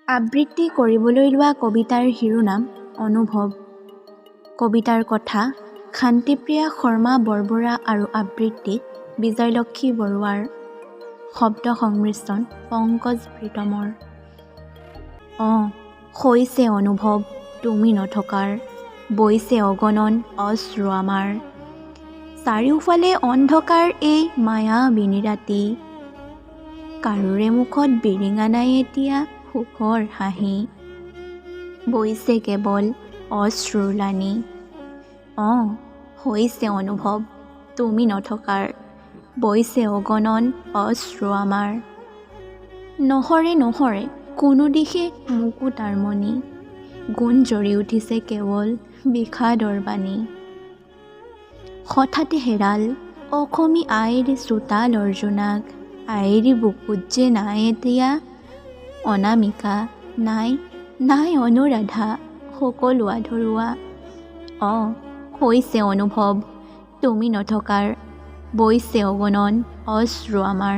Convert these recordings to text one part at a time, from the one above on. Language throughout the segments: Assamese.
আবৃত্তি কৰিবলৈ লোৱা কবিতাৰ শিৰোনাম অনুভৱ। কবিতাৰ কথা শান্তিপ্ৰিয়া শৰ্মা বৰবৰা আৰু আবৃত্তি বিজয়লক্ষী বৰুৱাৰ। শব্দ সংমিশ্ৰণ পংকজ প্ৰীতমৰ। হৈছে অনুভৱ তুমি নথকাৰ, বৈছে অগণন অশ্ৰু আমাৰ। চাৰিওফালে অন্ধকাৰ এই মায়াবিনী ৰাতি, কাৰোৰে মুখত বিৰিঙা নাই এতিয়া সুখৰ হাঁহি। বৈছে কেৱল অশ্ৰুৰ লানি। হৈছে অনুভৱ তুমি নথকাৰ, বৈছে অগণন অশ্ৰু আমাৰ। নহৰে কোনো দিশে মুকুতাৰ মণি, গুঞ্জৰি উঠিছে কেৱল বিষাদৰ বাণী। হঠাতে হেৰাল অসমী আইৰ চোতালৰ জোনাক, আইৰি বুকুত যে নাই এতিয়া অনামিকা, নাই অনুৰাধা, সকলো আধৰুৱা। হৈছে অনুভৱ তুমি নথকাৰ, বৈছে অগণন অশ্ৰু আমাৰ।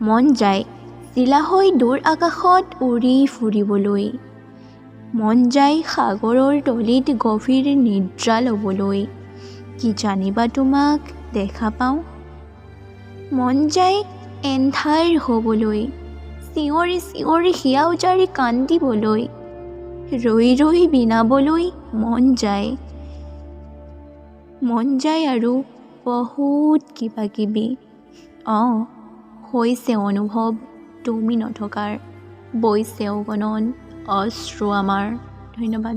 মন যায় চিলা হৈ দূৰ আকাশত উৰি ফুৰিবলৈ, মন যায় সাগৰৰ তলিত গভীৰ নিদ্ৰা ল'বলৈ। কি জানিবা তোমাক দেখা পাওঁ, মন যায় এন্ধাৰ হ'বলৈ, চিঞৰি চিঞৰি হিয়াও জাৰি কান্দিবলৈ, ৰৈ বিনাবলৈ মন যায় আৰু বহুত কিবা কিবি। হৈছে অনুভৱ তুমি নথকাৰ, বৈছে অগণন অশ্ৰু আমাৰ। ধন্যবাদ।